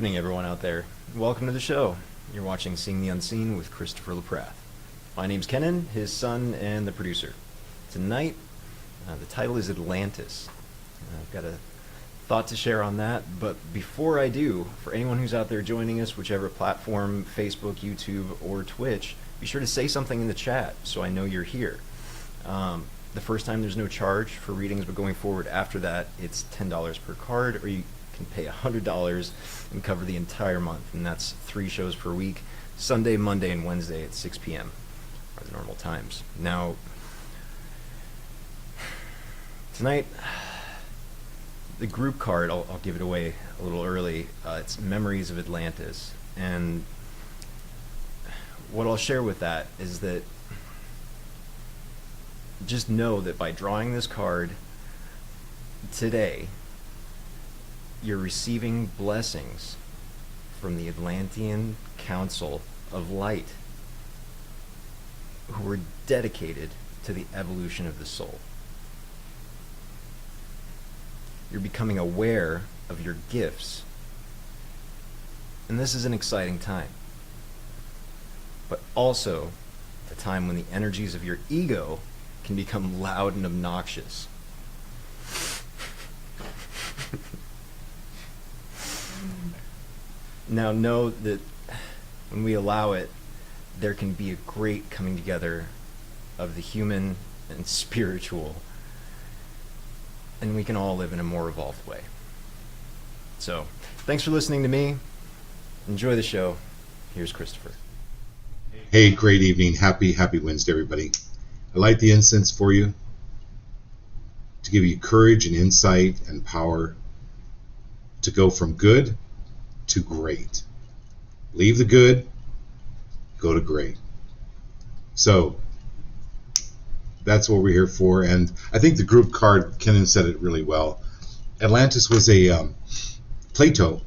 evening, everyone out there. Welcome to the show. You're watching Seeing the Unseen with Christopher LaPrath. My name's Kenan, his son, and the producer. Tonight, the title is Atlantis. I've got a thought to share on that, but before I do, for anyone who's out there joining us, whichever platform, Facebook, YouTube, or Twitch, be sure to say something in the chat so I know you're here. The first time there's no charge for readings, but going forward after that, it's $10 per card, or you can pay $100 and cover the entire month, and that's 3 shows per week, Sunday, Monday, and Wednesday at 6 p.m. are the normal times. Now, tonight, the group card, I'll give it away a little early. It's Memories of Atlantis, and what I'll share with that is that just know that by drawing this card today, you're receiving blessings from the Atlantean Council of Light, who are dedicated to the evolution of the soul. You're becoming aware of your gifts, and this is an exciting time, but also a time when the energies of your ego can become loud and obnoxious. Now know that when we allow it, there can be a great coming together of the human and spiritual, and we can all live in a more evolved way. So, thanks for listening to me. Enjoy the show. Here's Christopher. Hey, great evening. Happy Wednesday, everybody. I light the incense for you to give you courage and insight and power to go from good to great. Leave the good, go to great. So that's what we're here for. And I think the group card, Kenan said it really well. Atlantis was a Plato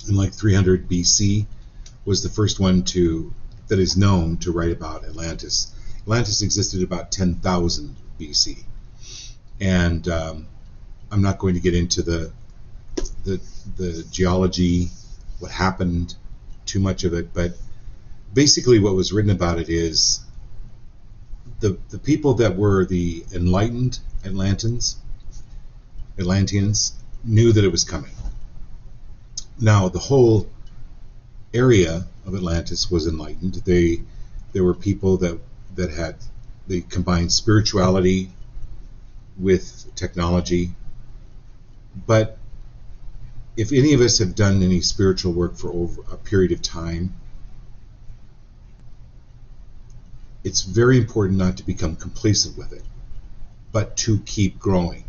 in like 300 BC was the first one that is known to write about Atlantis. Atlantis existed about 10,000 BC. And I'm not going to get into the geology, what happened, too much of it, but basically what was written about it is the people that were the enlightened Atlanteans knew that it was coming. Now the whole area of Atlantis was enlightened. There were people that they combined spirituality with technology. But if any of us have done any spiritual work for over a period of time, it's very important not to become complacent with it, but to keep growing.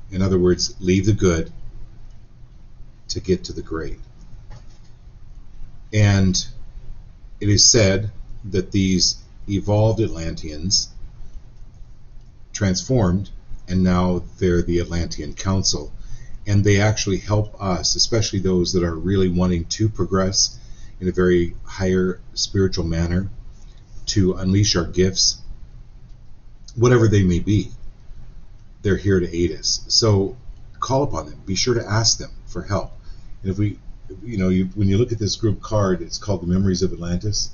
In other words, leave the good to get to the great. And it is said that these evolved Atlanteans transformed, and now they're the Atlantean Council. And they actually help us, especially those that are really wanting to progress in a very higher spiritual manner, to unleash our gifts, whatever they may be. They're here to aid us. So call upon them. Be sure to ask them for help. And if when you look at this group card, it's called the Memories of Atlantis.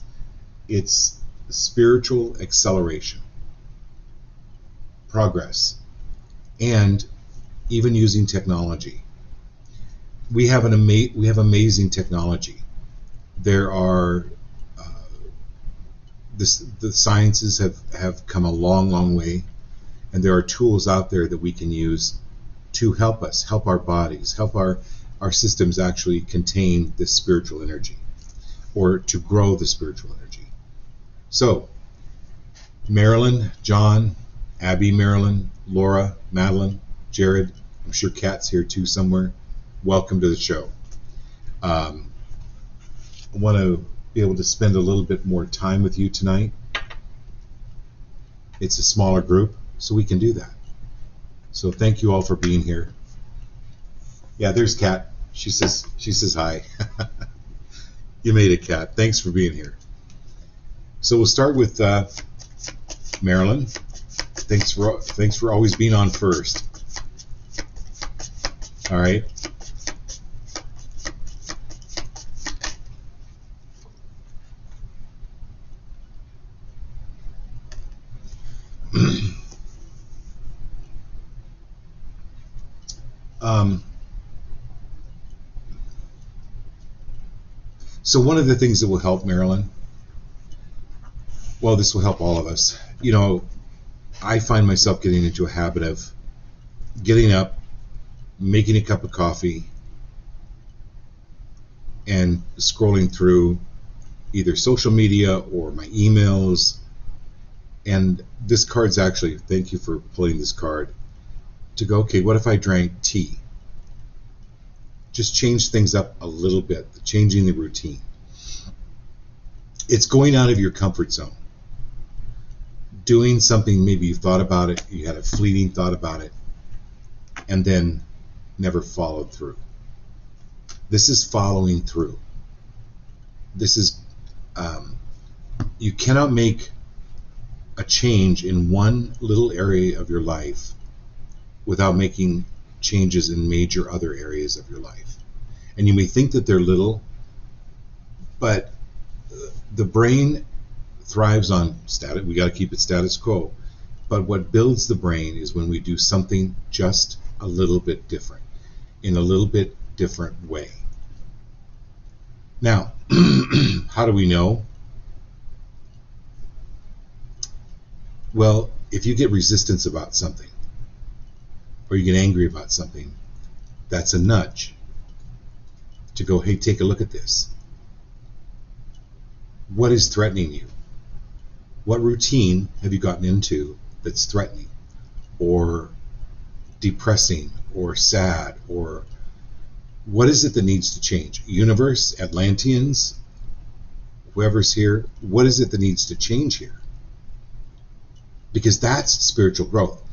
It's spiritual acceleration, progress, and even using technology. We have amazing technology. There are the sciences have come a long way, and there are tools out there that we can use to help us, help our bodies, help our systems actually contain this spiritual energy, or to grow the spiritual energy. So, Marilyn, John, Abby, Marilyn, Laura, Madeline, Jared, I'm sure Kat's here too somewhere. Welcome to the show. I want to be able to spend a little bit more time with you tonight. It's a smaller group, so we can do that. So thank you all for being here. Yeah, there's Kat. She says hi. You made it, Kat. Thanks for being here. So we'll start with Marilyn. Thanks for always being on first. All right. So one of the things that will help Marilyn, well, this will help all of us. You know, I find myself getting into a habit of getting up, making a cup of coffee, and scrolling through either social media or my emails. And this card's actually, thank you for pulling this card, to go, okay, what if I drank tea? Just change things up a little bit, changing the routine. It's going out of your comfort zone. Doing something, maybe you thought about it, you had a fleeting thought about it, and then never followed through. This is following through. This is, you cannot make a change in one little area of your life without making changes in major other areas of your life. And you may think that they're little, but the brain thrives on status. We got to keep it status quo. But what builds the brain is when we do something just a little bit different, in a little bit different way. Now, how do we know? Well, if you get resistance about something, or you get angry about something, that's a nudge to go, hey, take a look at this. What is threatening you? What routine have you gotten into that's threatening or depressing or sad, or what is it that needs to change? Universe, Atlanteans, whoever's here, what is it that needs to change here? Because that's spiritual growth.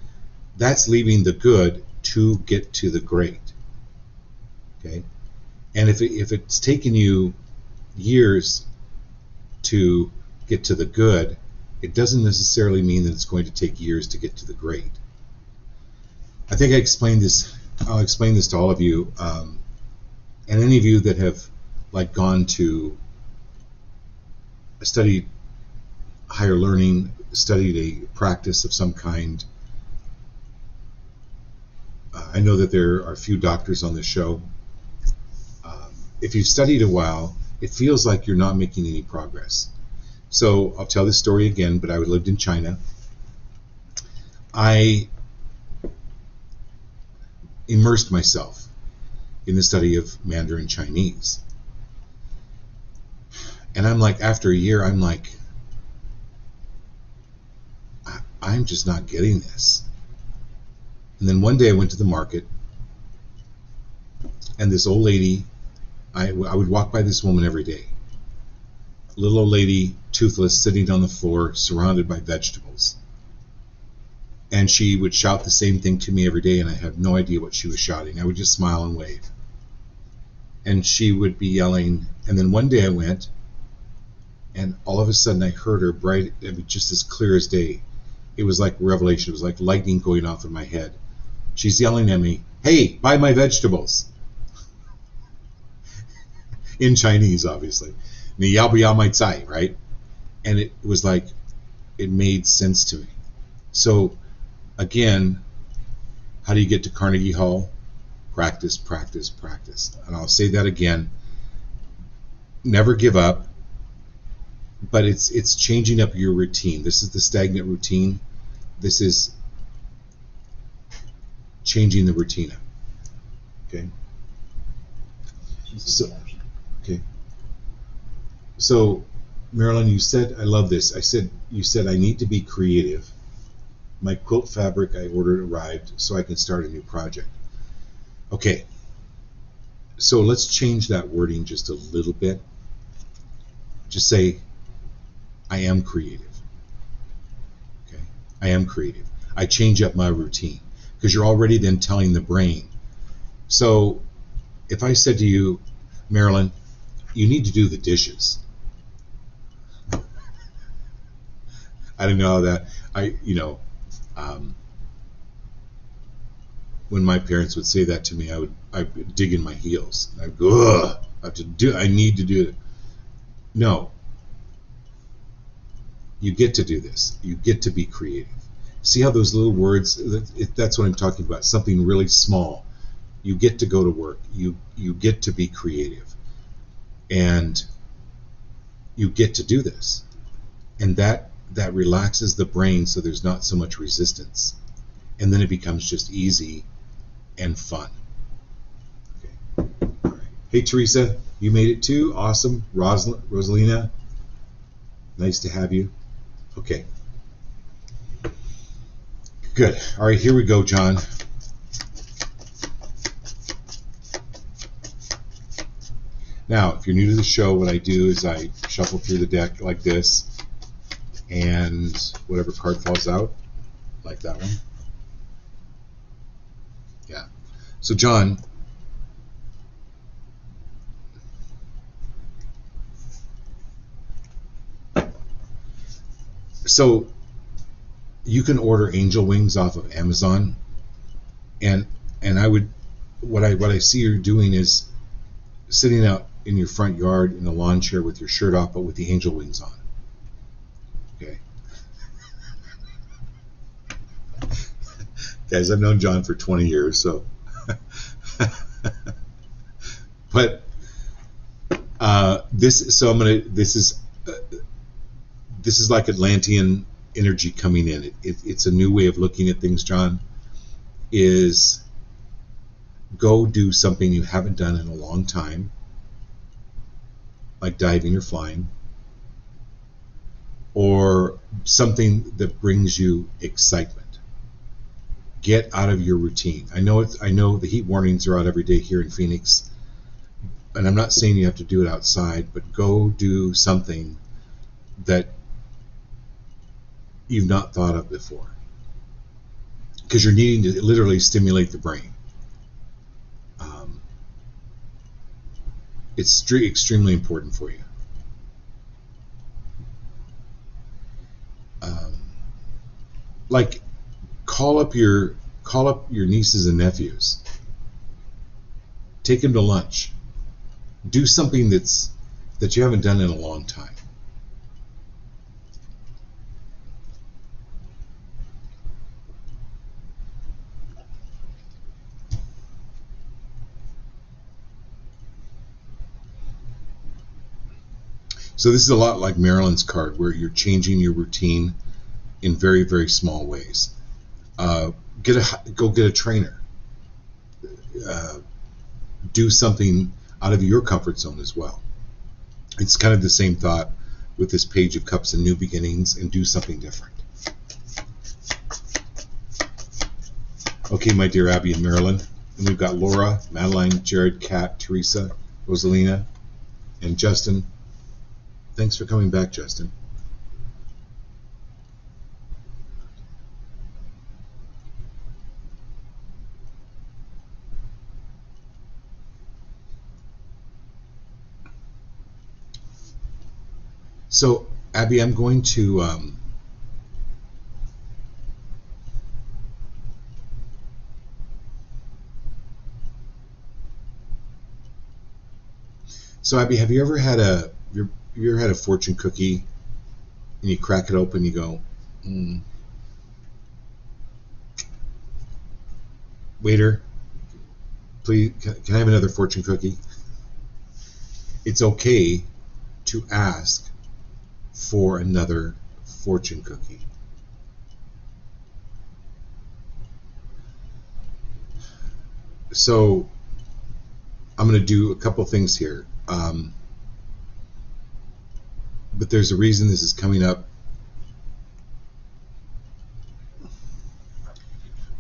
That's leaving the good to get to the great. Okay? And if it's taken you years to get to the good, it doesn't necessarily mean that it's going to take years to get to the great. I think I explained this. I'll explain this to all of you, and any of you that have gone to studied higher learning, studied a practice of some kind. I know that there are a few doctors on this show. If you've studied a while, it feels like you're not making any progress. So I'll tell this story again, but I lived in China. I immersed myself in the study of Mandarin Chinese. And I'm like, after a year, I'm like, I'm just not getting this. And then one day I went to the market, and this old lady, I would walk by this woman every day. Little old lady, toothless, sitting on the floor, surrounded by vegetables. And she would shout the same thing to me every day, and I had no idea what she was shouting. I would just smile and wave. And she would be yelling, and then one day I went, and all of a sudden I heard her bright, just as clear as day. It was like revelation. It was like lightning going off in my head. She's yelling at me, "Hey, buy my vegetables." In Chinese, obviously. "Ni yao bu yao mai zai," right? And it was like, it made sense to me. So, again, how do you get to Carnegie Hall? Practice, practice, practice. And I'll say that again. Never give up. But it's changing up your routine. This is the stagnant routine. This is changing the routine up. Okay? So, Marilyn, you said, I love this. You said, I need to be creative. My quilt fabric I ordered arrived so I can start a new project. Okay. So let's change that wording just a little bit. Just say, I am creative. Okay? I am creative. I change up my routine. Because you're already then telling the brain. So if I said to you, Marilyn, you need to do the dishes. I don't know how that, when my parents would say that to me, I would dig in my heels. I'd go, ugh, I need to do it. No. You get to do this. You get to be creative. See how those little words, that's what I'm talking about, something really small. You get to go to work. You get to be creative, and you get to do this, and that relaxes the brain, so there's not so much resistance, and then it becomes just easy and fun. Okay. All right. Hey Teresa, you made it too. Awesome. Rosalina, nice to have you. Okay. Good. All right, here we go, John. Now, if you're new to the show, what I do is I shuffle through the deck like this, and whatever card falls out, like that one. Yeah. So, John, so you can order angel wings off of Amazon, and I would, what I see you're doing is sitting out in your front yard in a lawn chair with your shirt off, but with the angel wings on. Okay. Guys, I've known John for 20 years, so. But this is like Atlantean energy coming in. It's a new way of looking at things, John. Is go do something you haven't done in a long time, like diving or flying, or something that brings you excitement. Get out of your routine. I know the heat warnings are out every day here in Phoenix, and I'm not saying you have to do it outside, but go do something that you've not thought of before, because you're needing to literally stimulate the brain. It's extremely important for you. Like call up your nieces and nephews. Take them to lunch. Do something that you haven't done in a long time. So this is a lot like Marilyn's card, where you're changing your routine in very, very small ways. Go get a trainer. Do something out of your comfort zone as well. It's kind of the same thought with this Page of Cups and new beginnings, and do something different. Okay, my dear Abby and Marilyn, and we've got Laura, Madeline, Jared, Kat, Teresa, Rosalina, and Justin. Thanks for coming back, Justin. So, Abby, I'm going to So, Abby, have you ever had a fortune cookie, and you crack it open and you go, waiter, please, can I have another fortune cookie? It's okay to ask for another fortune cookie. So I'm going to do a couple things here. But there's a reason this is coming up.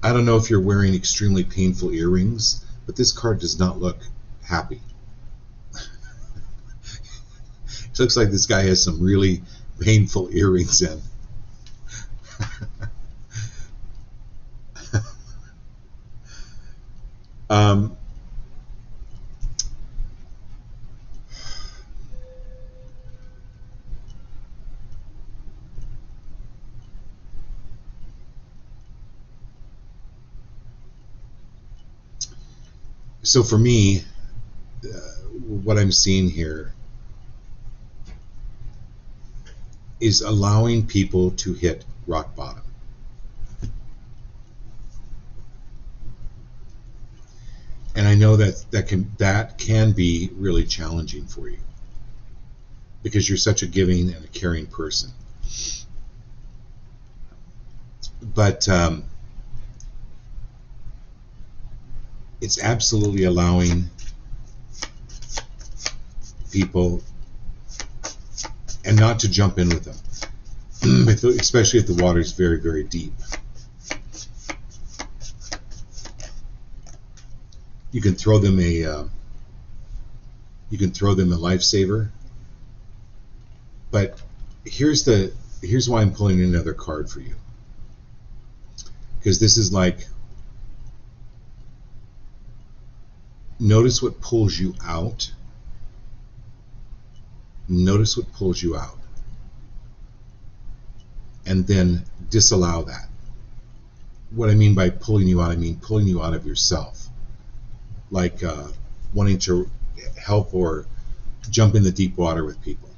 I don't know if you're wearing extremely painful earrings, but this card does not look happy. It looks like this guy has some really painful earrings in. So for me, what I'm seeing here is allowing people to hit rock bottom. And know that that can be really challenging for you because you're such a giving and a caring person. But it's absolutely allowing people and not to jump in with them, especially if the water is very, very deep. You can throw them a lifesaver, but here's why I'm pulling another card for you, because this is like, notice what pulls you out. Notice what pulls you out, and then disallow that. What I mean by pulling you out, I mean pulling you out of yourself, like wanting to help or jump in the deep water with people.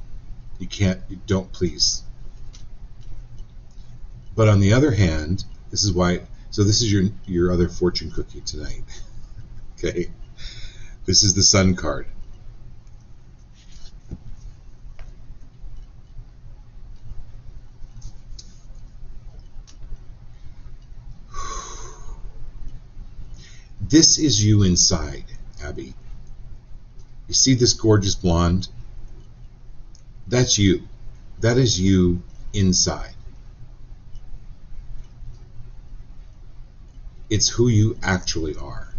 You don't, please. But on the other hand, this is your other fortune cookie tonight. Okay, this is the Sun card. This is you inside, Abby. You see this gorgeous blonde? That's you. That is you inside. It's who you actually are.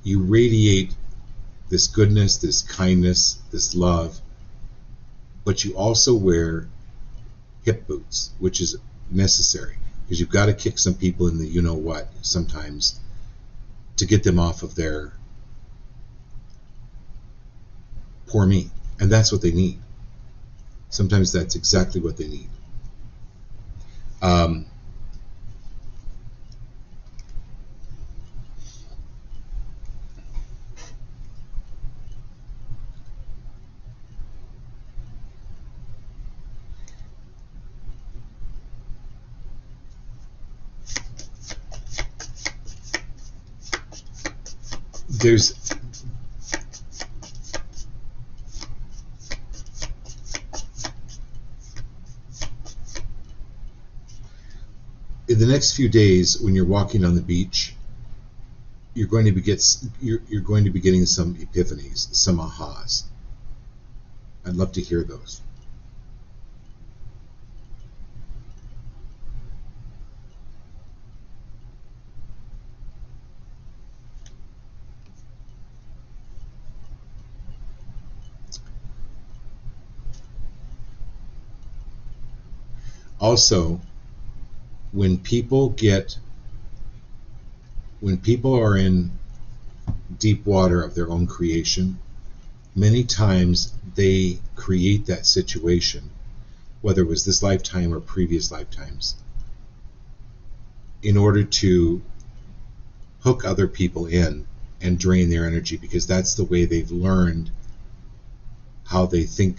You radiate this goodness, this kindness, this love, but you also wear hip boots, which is necessary because you've got to kick some people in the you-know-what sometimes to get them off of their poor me. And that's what they need. Sometimes that's exactly what they need. There's in the next few days when you're walking on the beach, you're going to be getting some epiphanies, some ahas. I'd love to hear those. Also, when people are in deep water of their own creation, many times they create that situation, whether it was this lifetime or previous lifetimes, in order to hook other people in and drain their energy, because that's the way they've learned how they think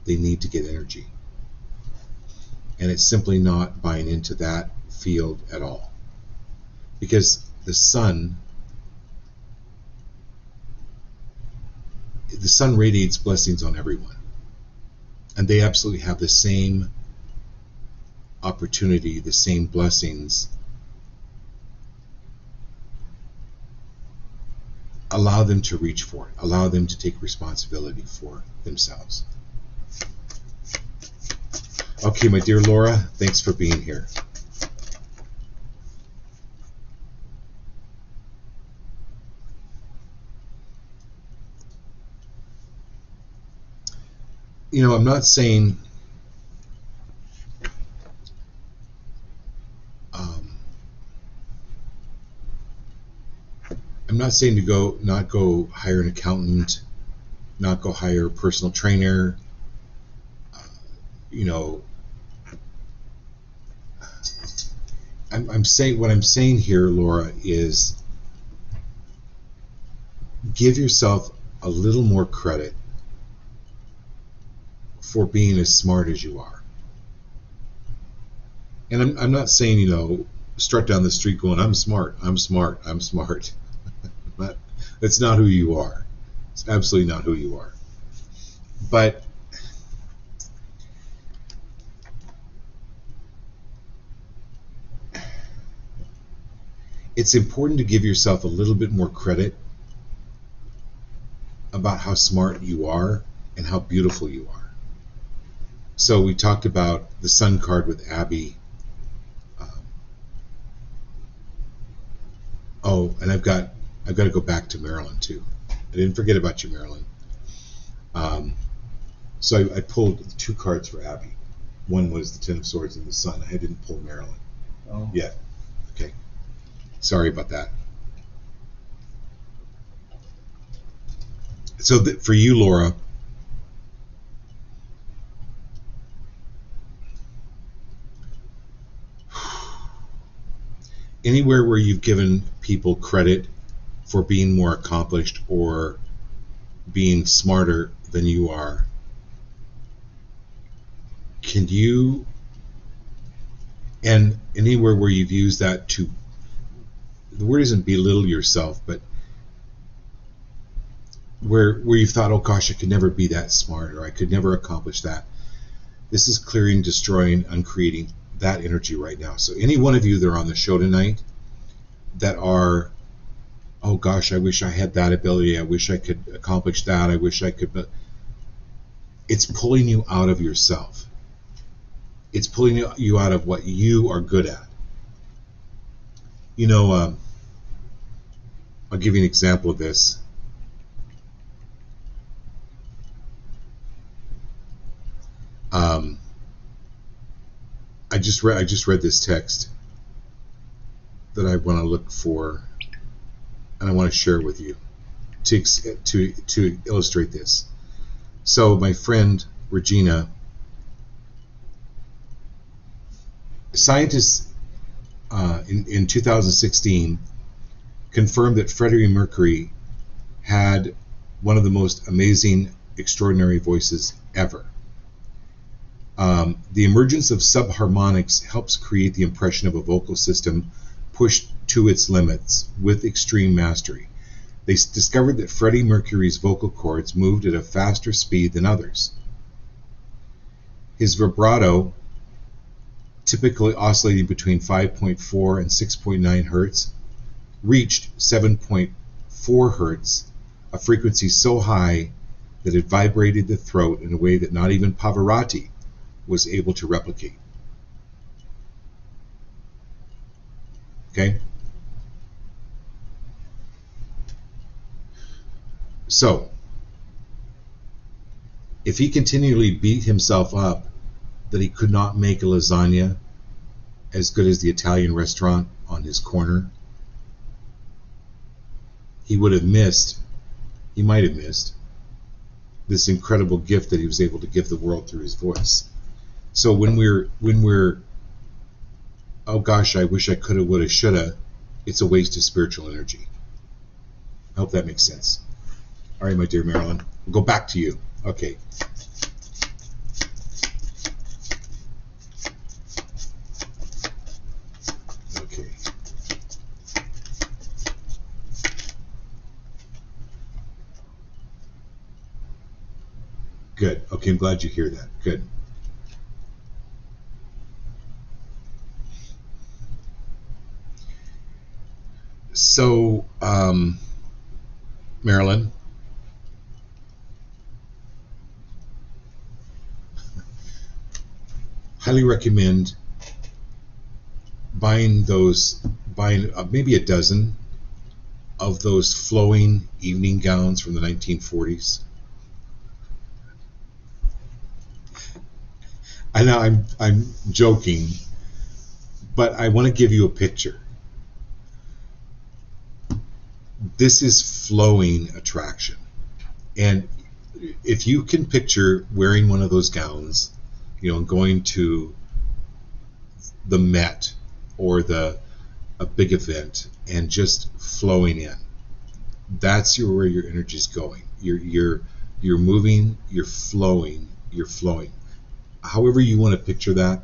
they need to get energy. And it's simply not buying into that field at all. Because the sun radiates blessings on everyone. And they absolutely have the same opportunity, the same blessings. Allow them to reach for it. Allow them to take responsibility for themselves. Okay, my dear Laura, thanks for being here. You know, I'm not saying to not go hire an accountant, not go hire a personal trainer. You know, I'm saying, what I'm saying here, Laura, is give yourself a little more credit for being as smart as you are. And I'm not saying, you know, strut down the street going, I'm smart. I'm That's not who you are. It's absolutely not who you are. But it's important to give yourself a little bit more credit about how smart you are and how beautiful you are. So we talked about the Sun card with Abby. Oh, and I've got to go back to Marilyn too. I didn't forget about you, Marilyn. So I pulled 2 cards for Abby. One was the Ten of Swords and the Sun. I didn't pull Marilyn yet. Okay. Sorry about that. So for you, Laura, anywhere where you've given people credit for being more accomplished or being smarter than you are, can you, and anywhere where you've used that to, the word isn't belittle yourself, but where you've thought, oh gosh, I could never be that smart, or I could never accomplish that. This is clearing, destroying, uncreating that energy right now. So any one of you that are on the show tonight that are, oh gosh, I wish I had that ability, I wish I could accomplish that, I wish I could, but it's pulling you out of yourself. It's pulling you out of what you are good at. You know, I'll give you an example of this. I just read this text that I want to look for, and I want to share with you to illustrate this. So my friend Regina, scientists in 2016 confirmed that Freddie Mercury had one of the most amazing, extraordinary voices ever. The emergence of subharmonics helps create the impression of a vocal system pushed to its limits with extreme mastery. They discovered that Freddie Mercury's vocal cords moved at a faster speed than others. His vibrato, typically oscillating between 5.4 and 6.9 hertz, reached 7.4 hertz, a frequency so high that it vibrated the throat in a way that not even Pavarotti was able to replicate. Okay? So, if he continually beat himself up that he could not make a lasagna as good as the Italian restaurant on his corner, he might have missed this incredible gift that he was able to give the world through his voice. So when we're oh gosh, I wish I coulda, woulda, shoulda, it's a waste of spiritual energy. I hope that makes sense. All right, my dear Marilyn, we'll go back to you. Okay. Okay. Good. Okay, I'm glad you hear that. Good. So, Marilyn, highly recommend buying maybe a dozen of those flowing evening gowns from the 1940s. I know I'm joking, but I want to give you a picture. This is flowing attraction. And if you can picture wearing one of those gowns, going to the Met or a big event and just flowing in, that's where your energy is going. You're moving, you're flowing. However you want to picture that,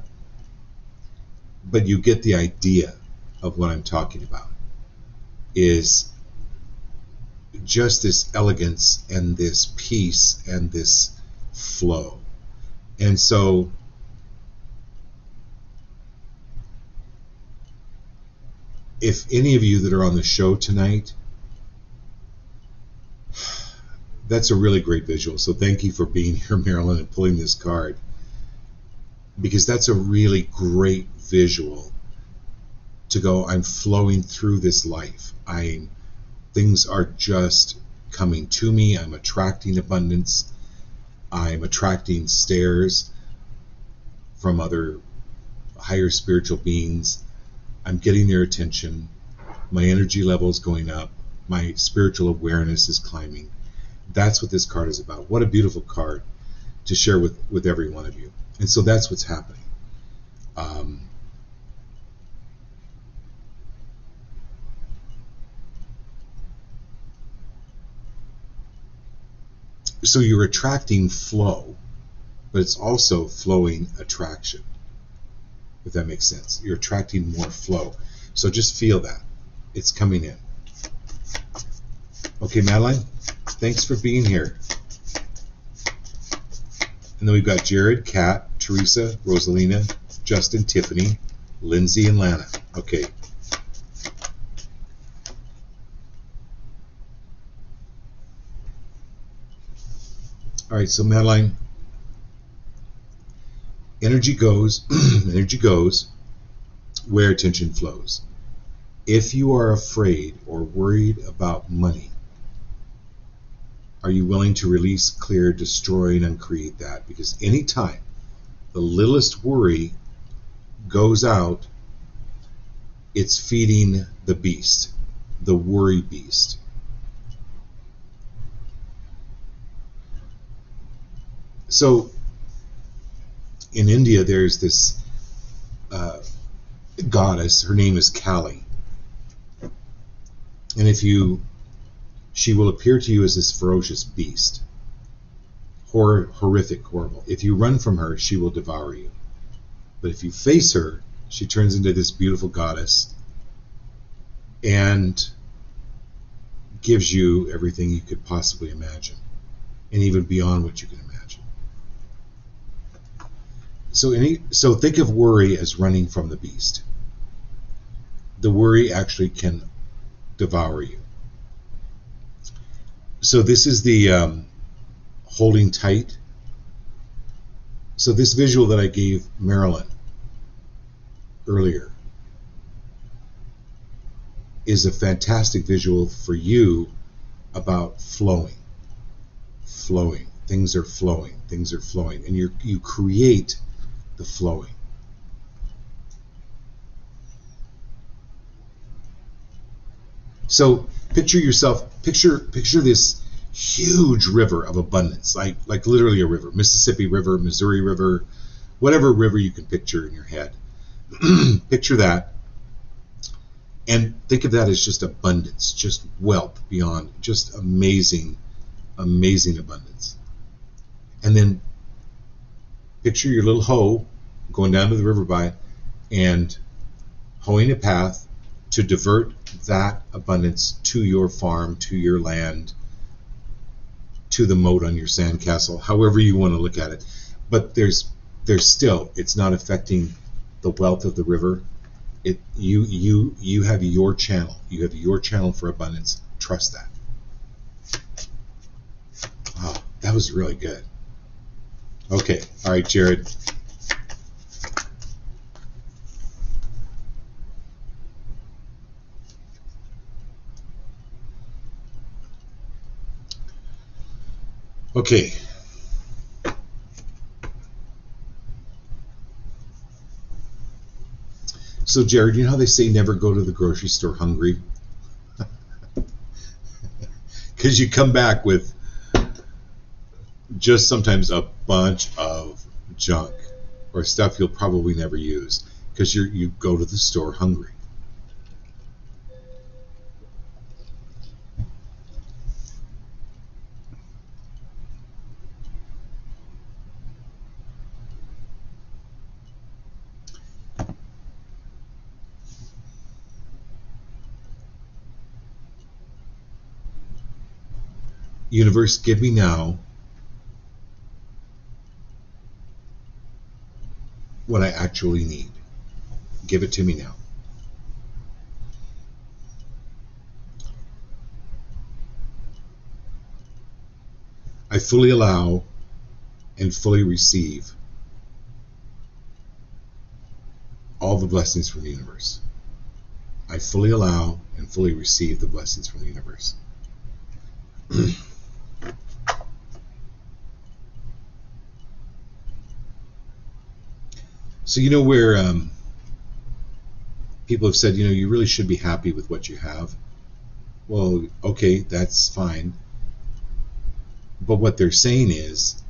but you get the idea of what I'm talking about. Is just this elegance and this peace and this flow. And so if any of you that are on the show tonight, that's a really great visual. So thank you for being here, Marilyn, and pulling this card, because that's a really great visual to go, I'm flowing through this life. Things are just coming to me. I'm attracting abundance. I'm attracting stares from other higher spiritual beings. I'm getting their attention. My energy level is going up. My spiritual awareness is climbing. That's what this card is about. What a beautiful card to share with every one of you. And so that's what's happening. So you're attracting flow, but it's also flowing attraction, if that makes sense. You're attracting more flow. So just feel that. It's coming in. Okay, Madeline, thanks for being here. And then we've got Jared, Kat, Teresa, Rosalina, Justin, Tiffany, Lindsay, and Lana. Okay. All right, so Madeline, energy goes, energy goes where attention flows. If you are afraid or worried about money, are you willing to release, clear, destroy, and uncreate that? Because anytime the littlest worry goes out, it's feeding the beast, the worry beast. So in India, there's this goddess. Her name is Kali. And she will appear to you as this ferocious beast. Horrific, horrible. If you run from her, she will devour you. But if you face her, she turns into this beautiful goddess and gives you everything you could possibly imagine, and even beyond what you can imagine. So think of worry as running from the beast. The worry actually can devour you. So this is the holding tight. So this visual that I gave Marilyn earlier is a fantastic visual for you about flowing. Things are flowing, and you create the flowing. So picture this huge river of abundance, like literally a river, Mississippi River, Missouri River, whatever river you can picture in your head. Picture that, and think of that as just abundance, just wealth beyond, just amazing abundance. And then picture your little hoe going down to the river and hoeing a path to divert that abundance to your farm, to your land, to the moat on your sandcastle, however you want to look at it. But there's still, it's not affecting the wealth of the river. You have your channel. You have your channel for abundance. Trust that. Oh, that was really good. Okay, all right, Jared. Okay. So, Jared, you know how they say never go to the grocery store hungry? Because you come back with just sometimes a bunch of junk or stuff you'll probably never use because you go to the store hungry. Universe, give me now what I actually need. Give it to me now. I fully allow and fully receive all the blessings from the universe. I fully allow and fully receive the blessings from the universe. So you know where people have said, you really should be happy with what you have. Well, okay, that's fine. But what they're saying is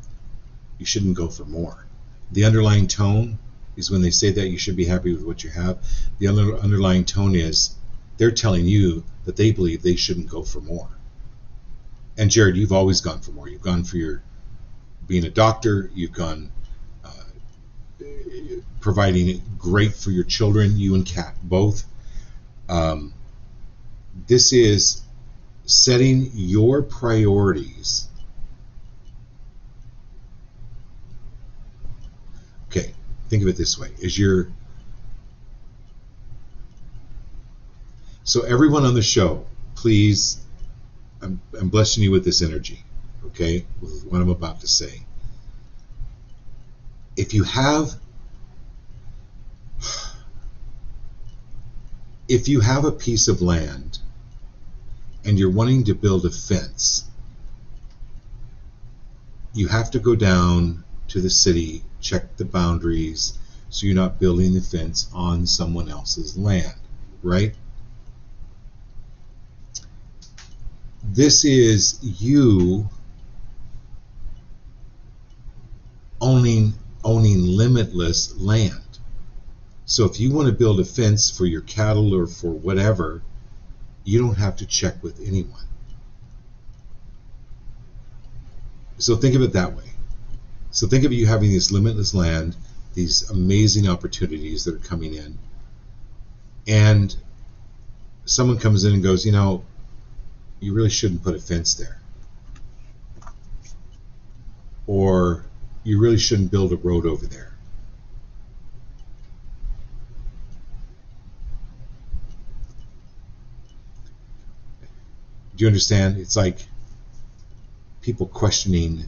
you shouldn't go for more. The underlying tone is when they say that you should be happy with what you have. The underlying tone is they're telling you that they believe they shouldn't go for more. And Jared, you've always gone for more. You've gone for your being a doctor. You've gone providing it great for your children, you and Kat both. This is setting your priorities. Okay, think of it this way: so everyone on the show, please, I'm blessing you with this energy, okay, with what I'm about to say. If you have a piece of land and you're wanting to build a fence, you have to go down to the city, check the boundaries, so you're not building the fence on someone else's land, right? This is you owning limitless land. So if you want to build a fence for your cattle or for whatever, you don't have to check with anyone. So think of it that way. So think of you having this limitless land, these amazing opportunities that are coming in, and someone comes in and goes, you really shouldn't put a fence there. Or you really shouldn't build a road over there. Do you understand? It's like people questioning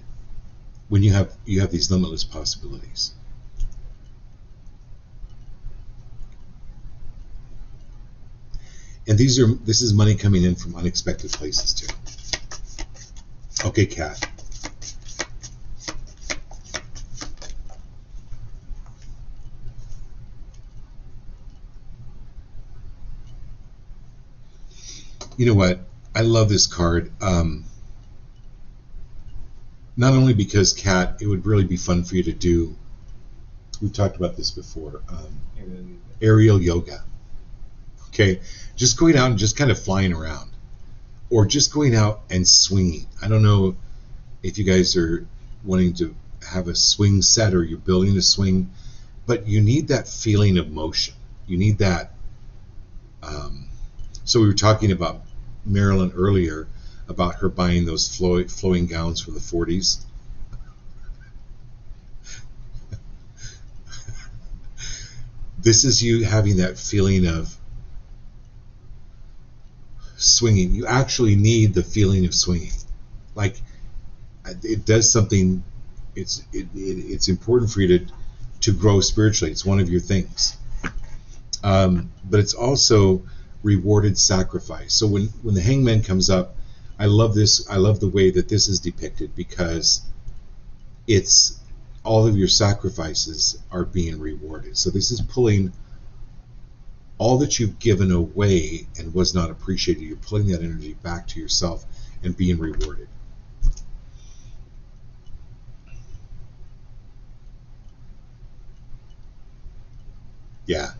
when you have these limitless possibilities. And this is money coming in from unexpected places too. Okay, Kat. You know what? I love this card. Not only because, Kat, it would really be fun for you to do. We've talked about this before. Aerial yoga. Okay, just going out and just kind of flying around, or just going out and swinging. I don't know if you guys are wanting to have a swing set or you're building a swing, but you need that feeling of motion. You need that. So we were talking about Marilyn earlier about her buying those flowing gowns from the 40s. This is you having that feeling of swinging. You actually need the feeling of swinging. Like, it does something. It's important for you to grow spiritually. It's one of your things. But it's also rewarded sacrifice. So when the hangman comes up, I love this. I love the way that this is depicted, because it's all of your sacrifices are being rewarded. So this is pulling all that you've given away and was not appreciated. You're pulling that energy back to yourself and being rewarded. Yeah.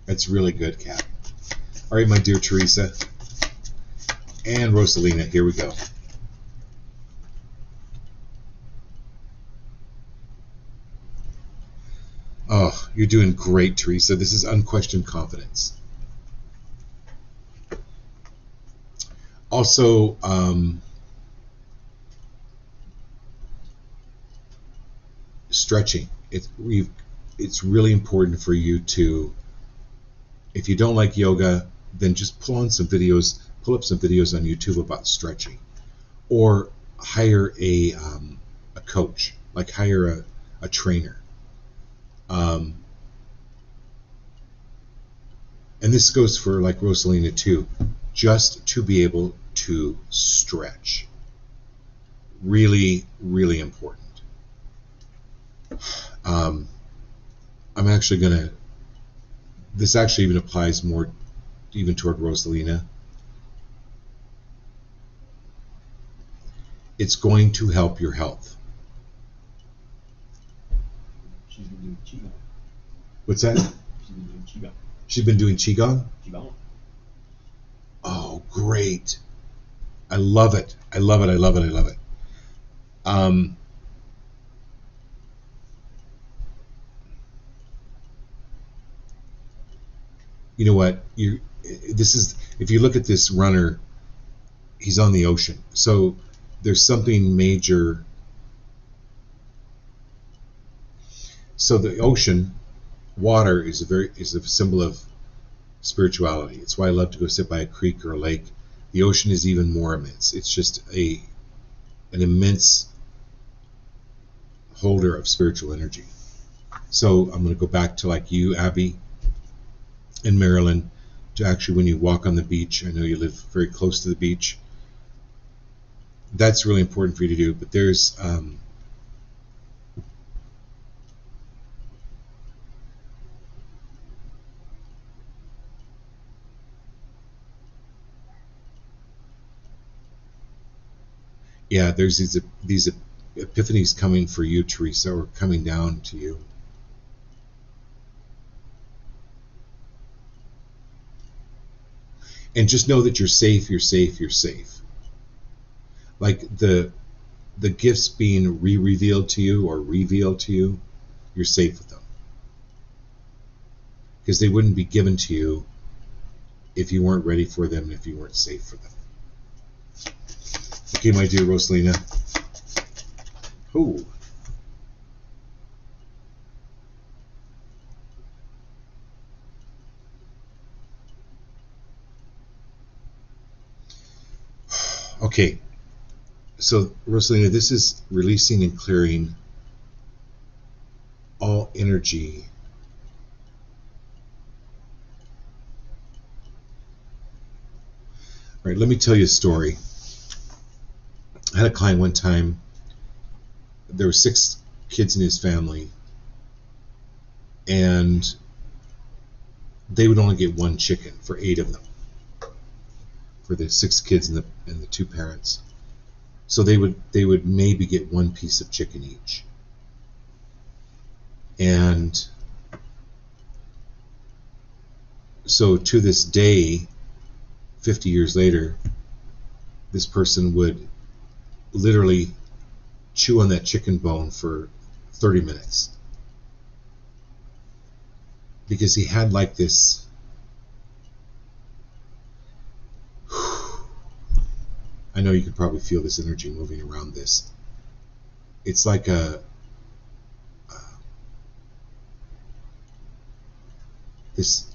That's really good, Kat. All right, my dear Teresa and Rosalina, here we go. Oh, you're doing great, Teresa. This is unquestioned confidence. Also, stretching. It's really important for you to, if you don't like yoga, then just pull up some videos on YouTube about stretching, or hire a coach, like hire a trainer. And this goes for like Rosalina too, just to be able to stretch. Really, really important. I'm actually gonna, this actually even applies more even toward Rosalina. It's going to help your health. She's been doing Qigong. What's that? She's been doing Qigong. She's been doing Qigong? Qigong. Oh, great. I love it. I love it. I love it. I love it. You know what? This is, if you look at this runner, he's on the ocean. So there's something major. So the ocean, water is a symbol of spirituality. It's why I love to go sit by a creek or a lake. The ocean is even more immense. It's just an immense holder of spiritual energy. So I'm going to go back to like you, Abby, in Maryland, to actually when you walk on the beach. I know you live very close to the beach. That's really important for you to do. But there's there's these epiphanies coming for you, Teresa, or coming down to you. And just know that you're safe, you're safe, you're safe. Like the gifts being revealed to you or revealed to you, you're safe with them. Because they wouldn't be given to you if you weren't ready for them and if you weren't safe for them. Okay, my dear Rosalina. Oh. Okay. So, Rosalina, this is releasing and clearing all energy. All right, let me tell you a story. I had a client one time. There were 6 kids in his family, and they would only get 1 chicken for 8 of them, for the 6 kids and the 2 parents. So they would maybe get 1 piece of chicken each. And so to this day, 50 years later, this person would literally chew on that chicken bone for 30 minutes. Because he had like this, I know you can probably feel this energy moving around this. It's like this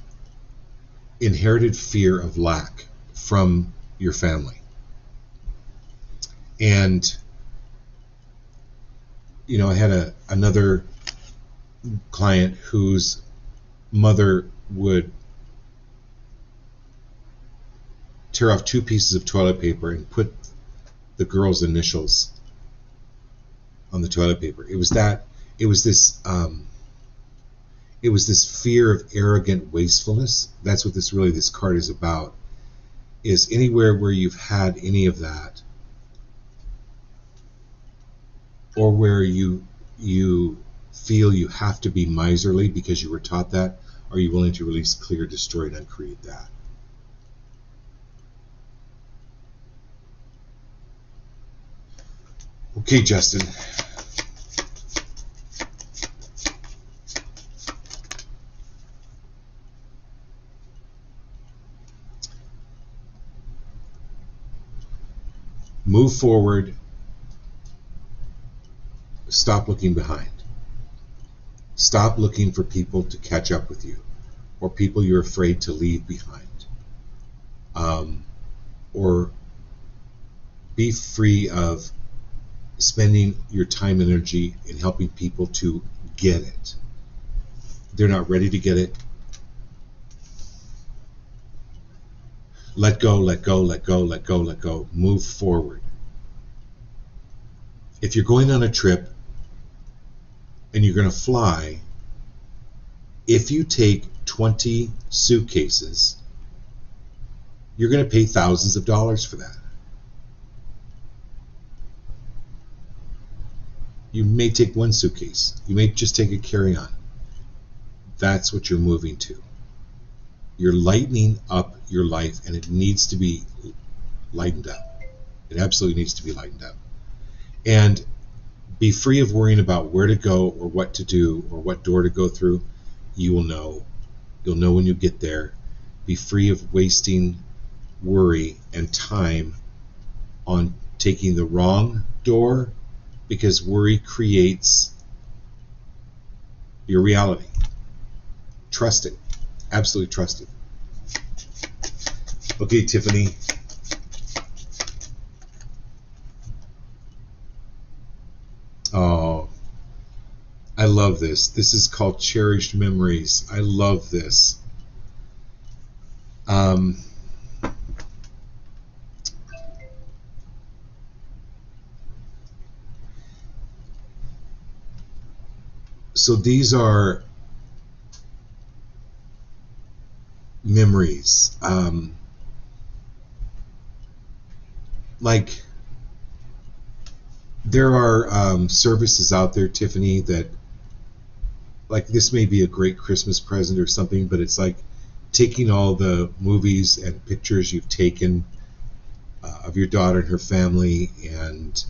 inherited fear of lack from your family. And you know, I had another client whose mother would tear off 2 pieces of toilet paper and put the girl's initials on the toilet paper. It was this fear of arrogant wastefulness. That's what this card is about. Is anywhere where you've had any of that, or where you feel you have to be miserly because you were taught that, are you willing to release, clear, destroy, and uncreate that? Okay, Justin. Move forward. Stop looking behind. Stop looking for people to catch up with you, or people you're afraid to leave behind. Or be free of spending your time and energy in helping people to get it. They're not ready to get it. Let go, let go, let go, let go, let go. Move forward. If you're going on a trip and you're going to fly, if you take 20 suitcases, you're going to pay thousands of dollars for that. You may take one suitcase. You may just take a carry-on. That's what you're moving to. You're lightening up your life, and it needs to be lightened up. It absolutely needs to be lightened up. And be free of worrying about where to go or what to do or what door to go through. You will know. You'll know when you get there. Be free of wasting worry and time on taking the wrong door, because worry creates your reality. Trust it. Absolutely trust it. Okay, Tiffany. Oh, I love this. This is called Cherished Memories. I love this. So these are memories. Like, there are services out there, Tiffany, that, like, this may be a great Christmas present or something, but it's like taking all the movies and pictures you've taken of your daughter and her family and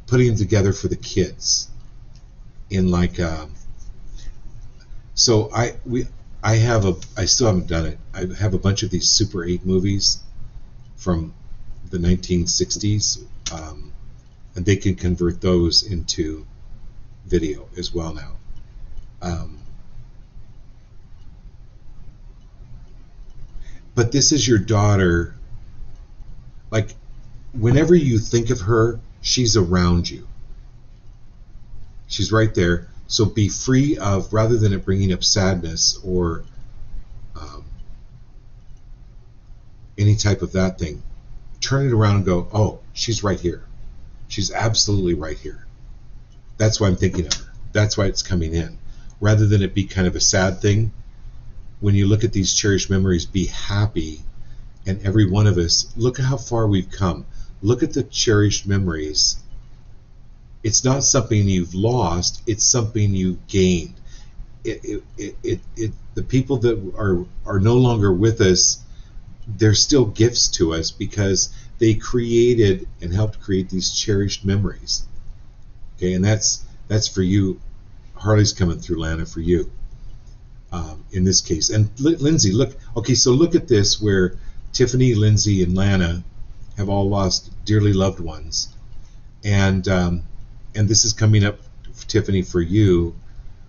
putting them together for the kids in like so I still haven't done it. I have a bunch of these Super 8 movies from the 1960s, and they can convert those into video as well now. But this is your daughter. Like, whenever you think of her, she's around you. She's right there. So be free of, rather than it bringing up sadness or any type of that thing, turn it around and go, oh, she's right here. She's absolutely right here. That's why I'm thinking of her. That's why it's coming in. Rather than it be kind of a sad thing, when you look at these cherished memories, be happy. And every one of us, look at how far we've come. Look at the cherished memories. It's not something you've lost, it's something you gained. The people that are no longer with us, they're still gifts to us because they created and helped create these cherished memories. Okay, and that's for you. Harley's coming through, Lana, for you in this case. And Lindsay, look. Okay, so look at this, where Tiffany, Lindsay, and Lana have all lost dearly loved ones, and this is coming up, Tiffany, for you,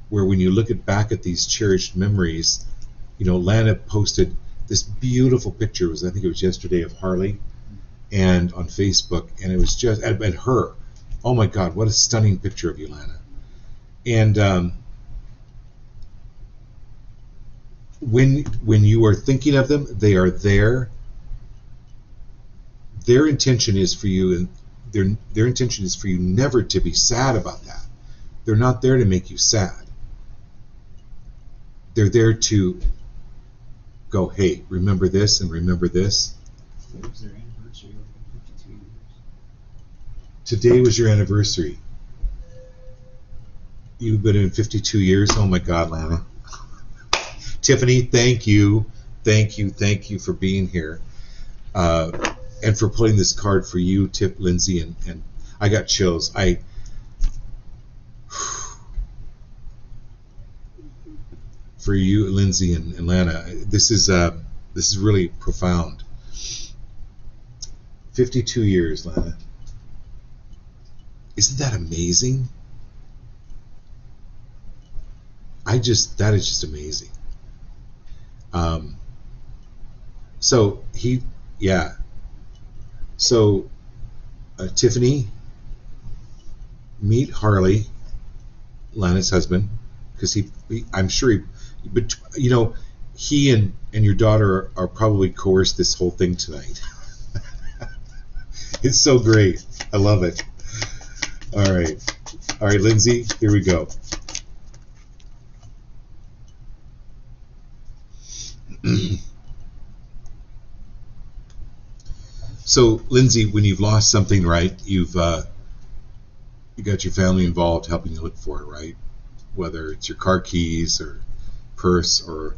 where when you look back at these cherished memories, you know, Lana posted this beautiful picture. I think it was yesterday, of Harley, and on Facebook, and it was just, and her. Oh my God, what a stunning picture of you, Lana. And when you are thinking of them, they are there. Their intention is for you, and their intention is for you never to be sad about that. They're not there to make you sad. They're there to go, hey, remember this and remember this. Today was their anniversary, 52 years. Today was your anniversary. You've been in 52 years. Oh my God, Lana. Tiffany, thank you for being here, and for putting this card for you, Lindsay, and I got chills. For you, Lindsay, and Lana, this is really profound. 52 years, Lana. Isn't that amazing? That is just amazing. So Tiffany, meet Harley, Lana's husband, because I'm sure but he and your daughter are probably coerced this whole thing tonight. It's so great. I love it. All right, Lindsay, here we go. So, Lindsay, when you've lost something, right, you got your family involved helping you look for it, right? Whether it's your car keys or purse or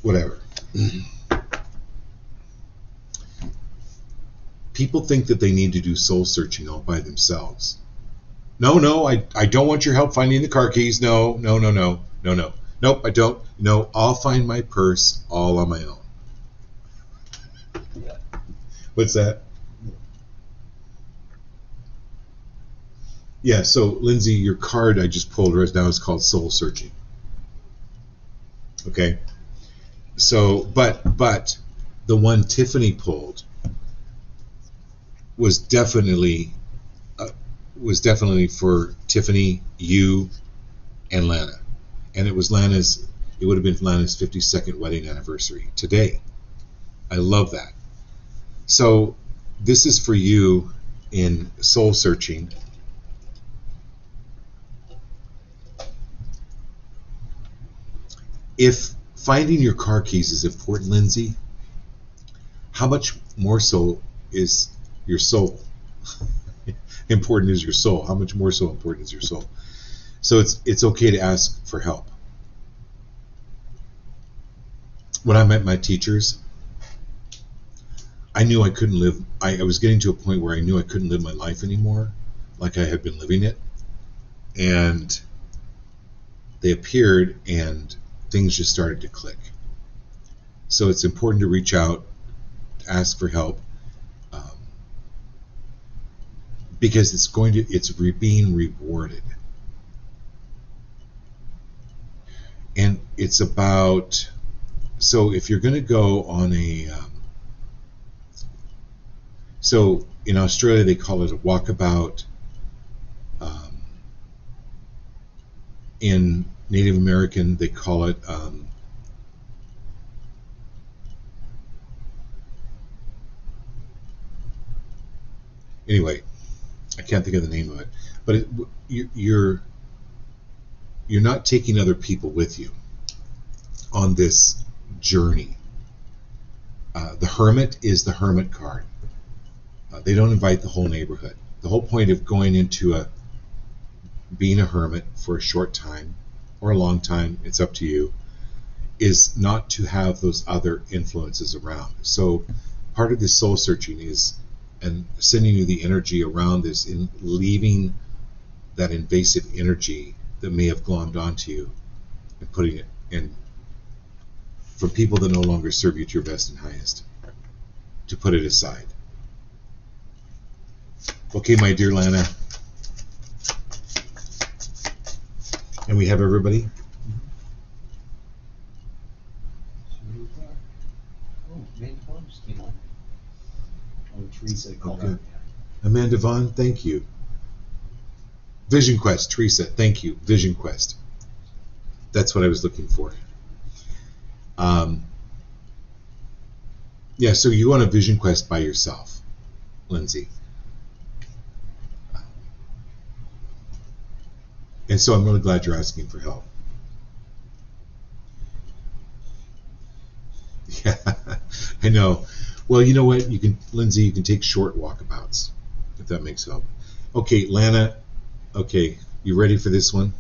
whatever. People think that they need to do soul searching all by themselves. No, I don't want your help finding the car keys. No. Nope, I don't. No, I'll find my purse all on my own. What's that? Yeah, so Lindsay, your card I just pulled right now is called Soul Searching. Okay? So, but the one Tiffany pulled was definitely for Tiffany, you, and Lana. And it would have been Lana's 52nd wedding anniversary today. I love that. So this is for you in soul searching. If finding your car keys is important, Lindsay, how much more so is your soul? Important is your soul. How much more so important is your soul? So it's okay to ask for help. When I met my teachers, I knew I couldn't live. I was getting to a point where I knew I couldn't live my life anymore like I had been living it. And they appeared and things just started to click. So it's important to reach out, ask for help, because it's being rewarded. And it's about, so if you're going to go on so in Australia they call it a walkabout. In Native American they call it anyway, I can't think of the name of it, but you're not taking other people with you on this journey. The hermit is the hermit card. They don't invite the whole neighborhood. The whole point of going into being a hermit for a short time or a long time, it's up to you, is not to have those other influences around. So part of this soul searching is and sending you the energy around this, in leaving that invasive energy that may have glommed onto you and putting it in from people that no longer serve you to your best and highest, to put it aside. Okay, my dear Lana. And we have everybody? Oh, Amanda Vaughn just came on. Oh, Teresa called Okay. out. Amanda Vaughn, thank you. Vision Quest, Teresa, thank you. Vision Quest. That's what I was looking for. Yeah, so you want a Vision Quest by yourself, Lindsay. And so I'm really glad you're asking for help. Yeah, I know. Well, you know what? Lindsay, you can take short walkabouts, if that makes help. Okay, Lana. Okay, you ready for this one?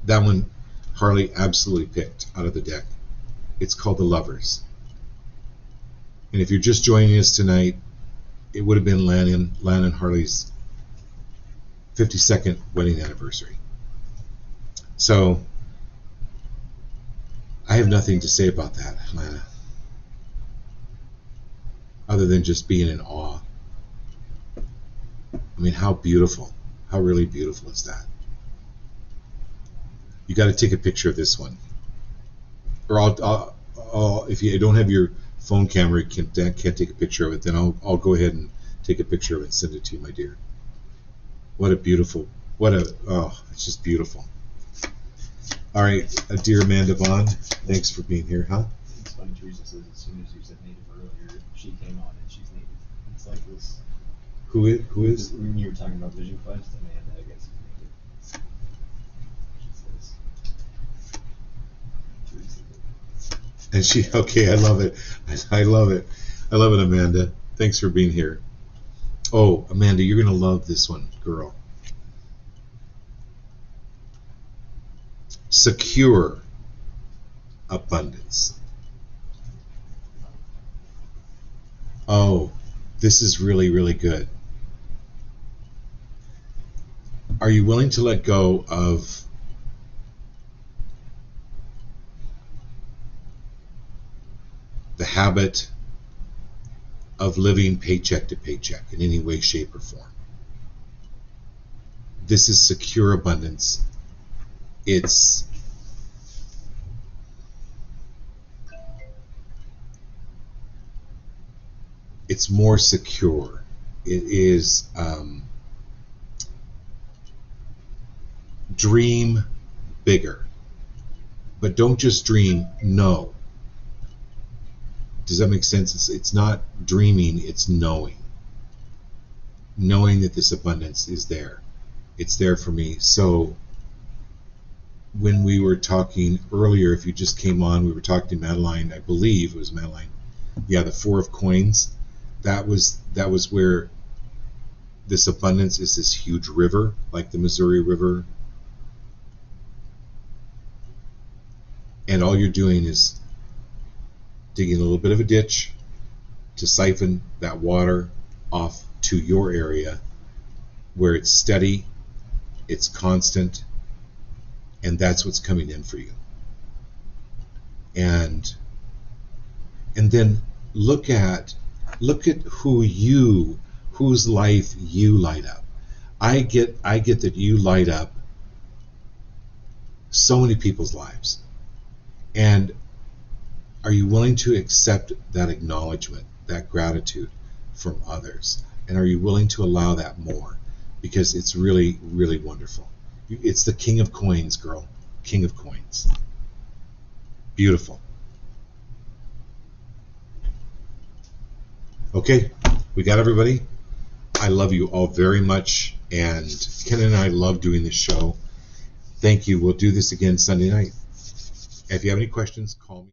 That one, Harley absolutely picked out of the deck. It's called The Lovers. And if you're just joining us tonight, it would have been Lana and Harley's 52nd wedding anniversary. So I have nothing to say about that, Lana, other than just being in awe. I mean, how beautiful. How really beautiful is that? You got to take a picture of this one. Or I'll, if you don't have your phone camera, can't take a picture of it, then I'll go ahead and take a picture of it and send it to you, my dear. What a beautiful, it's just beautiful. All right, dear Amanda Bond, thanks for being here, huh? It's funny, Teresa says as soon as you said native earlier, she came on and she's native. It's like this. Who is? When you were talking about Vision Quest, Amanda, I guess, is native. She says. Teresa did. And she, okay, I love it. I love it. I love it, Amanda. Thanks for being here. Oh, Amanda, you're going to love this one, girl. Secure abundance. Oh, this is really, really good. Are you willing to let go of the habit of living paycheck to paycheck in any way, shape, or form? This is secure abundance. It's more secure. It is dream bigger, but don't just dream. Know. Does that make sense? It's not dreaming. It's knowing. Knowing that this abundance is there. It's there for me. So when we were talking earlier, if you just came on, we were talking to Madeline. I believe it was Madeline. Yeah, the Four of Coins. That was where this abundance is, this huge river, like the Missouri River. And all you're doing is digging a little bit of a ditch to siphon that water off to your area where it's steady, it's constant, and that's what's coming in for you. And then look at whose life you light up. I get that you light up so many people's lives. And are you willing to accept that acknowledgement, that gratitude from others? And are you willing to allow that more? Because it's really, really wonderful. It's the King of Coins, girl. King of Coins. Beautiful. Okay, we got everybody. I love you all very much. And Ken and I love doing this show. Thank you. We'll do this again Sunday night. If you have any questions, call me.